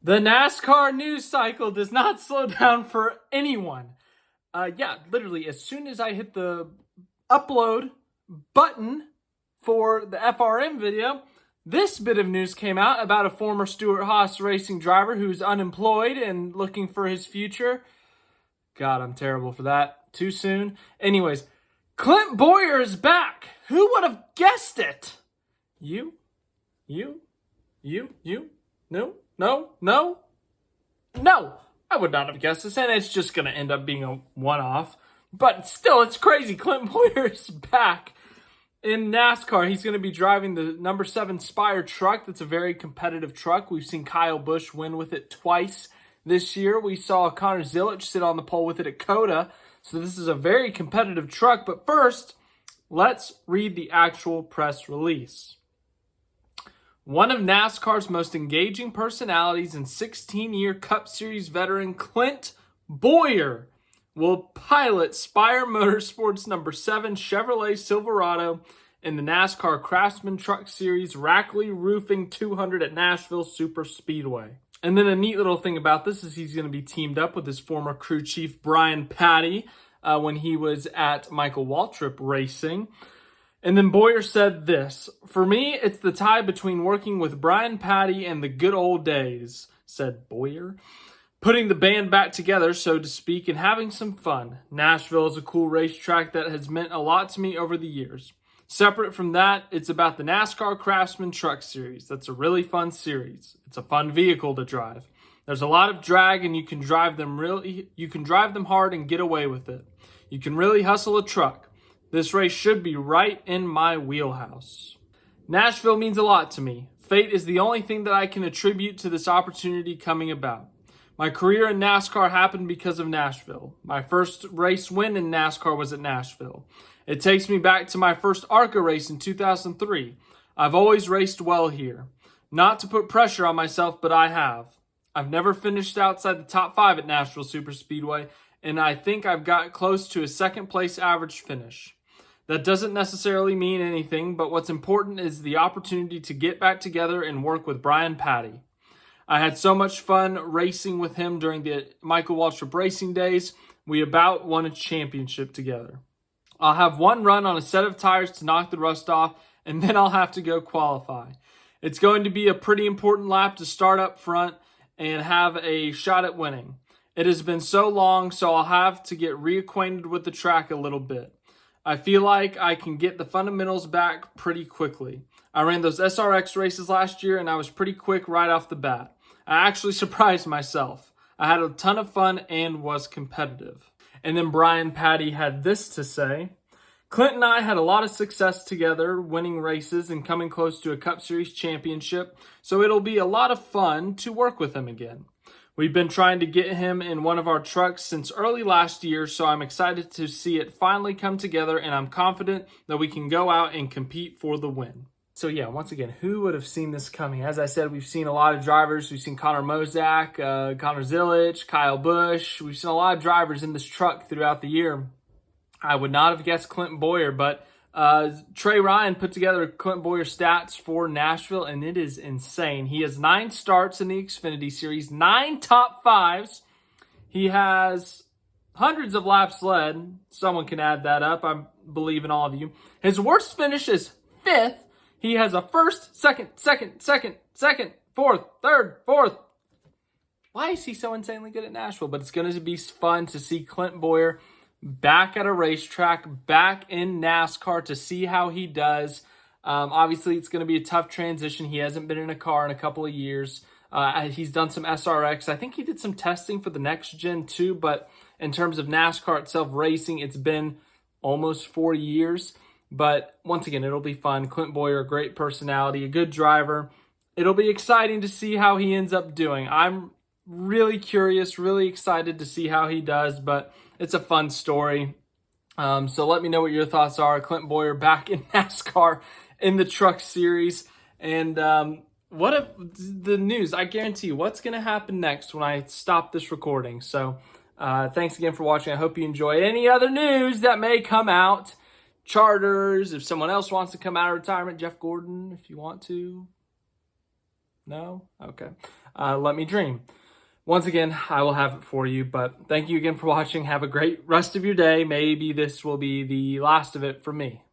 The NASCAR news cycle does not slow down for anyone. Yeah, literally, as soon as I hit the upload button for the FRM video, this bit of news came out about a former Stewart-Haas racing driver who's unemployed and looking for his future. God, I'm terrible for that. Too soon. Anyways, Clint Bowyer is back. Who would have guessed it? You? No, I would not have guessed this, and it's just going to end up being a one-off. But still, it's crazy. Clint Bowyer is back in NASCAR. He's going to be driving the number 7 Spire truck. That's a very competitive truck. We've seen Kyle Busch win with it twice this year. We saw Connor Zilisch sit on the pole with it at COTA. So this is a very competitive truck. But first, let's read the actual press release. One of NASCAR's most engaging personalities and 16-year Cup Series veteran Clint Bowyer will pilot Spire Motorsports number 7 Chevrolet Silverado in the NASCAR Craftsman Truck Series Rackley Roofing 200 at Nashville Superspeedway. And then a neat little thing about this is he's going to be teamed up with his former crew chief Brian Patty when he was at Michael Waltrip Racing. And then Bowyer said this, "For me, it's the tie between working with Brian Patty and the good old days," said Bowyer. "Putting the band back together, so to speak, and having some fun. Nashville is a cool racetrack that has meant a lot to me over the years. Separate from that, it's about the NASCAR Craftsman Truck Series. That's a really fun series. It's a fun vehicle to drive. There's a lot of drag, and you can drive them hard and get away with it. You can really hustle a truck. This race should be right in my wheelhouse. Nashville means a lot to me. Fate is the only thing that I can attribute to this opportunity coming about. My career in NASCAR happened because of Nashville. My first race win in NASCAR was at Nashville. It takes me back to my first ARCA race in 2003. I've always raced well here. Not to put pressure on myself, but I have. I've never finished outside the top 5 at Nashville Superspeedway, and I think I've got close to a second place average finish. That doesn't necessarily mean anything, but what's important is the opportunity to get back together and work with Brian Patty. I had so much fun racing with him during the Michael Waltrip Racing days. We about won a championship together. I'll have one run on a set of tires to knock the rust off, and then I'll have to go qualify. It's going to be a pretty important lap to start up front and have a shot at winning. It has been so long, so I'll have to get reacquainted with the track a little bit. I feel like I can get the fundamentals back pretty quickly. I ran those SRX races last year, and I was pretty quick right off the bat. I actually surprised myself. I had a ton of fun and was competitive." And then Brian Patty had this to say, "Clint and I had a lot of success together, winning races and coming close to a Cup Series championship, so it'll be a lot of fun to work with him again. We've been trying to get him in one of our trucks since early last year, so I'm excited to see it finally come together, and I'm confident that we can go out and compete for the win." So yeah, once again, who would have seen this coming? As I said, we've seen a lot of drivers. We've seen Connor Mozak, Connor Zilisch, Kyle Busch. We've seen a lot of drivers in this truck throughout the year. I would not have guessed Clint Bowyer, but Trey Ryan put together Clint Bowyer stats for Nashville, and it is insane. He has 9 starts in the Xfinity Series, 9 top 5s. He has hundreds of laps led. Someone can add that up. I believe in all of you. His worst finish is 5th. He has a first, second, fourth, third, fourth. Why is he so insanely good at Nashville? But it's going to be fun to see Clint Bowyer back at a racetrack, back in NASCAR, to see how he does. Obviously, it's going to be a tough transition. He hasn't been in a car in a couple of years. He's done some SRX. I think he did some testing for the next gen too, but in terms of NASCAR itself racing, it's been almost 4 years. But once again, it'll be fun. Clint Bowyer, a great personality, a good driver. It'll be exciting to see how he ends up doing. I'm really curious, really excited to see how he does, but it's a fun story. So let me know what your thoughts are. Clint Bowyer back in NASCAR in the Truck Series. And what if the news, I guarantee you what's going to happen next when I stop this recording. So thanks again for watching. I hope you enjoy any other news that may come out. Charters, if someone else wants to come out of retirement, Jeff Gordon, if you want to. No? Okay. let me dream. Once again, I will have it for you, but thank you again for watching. Have a great rest of your day. Maybe this will be the last of it for me.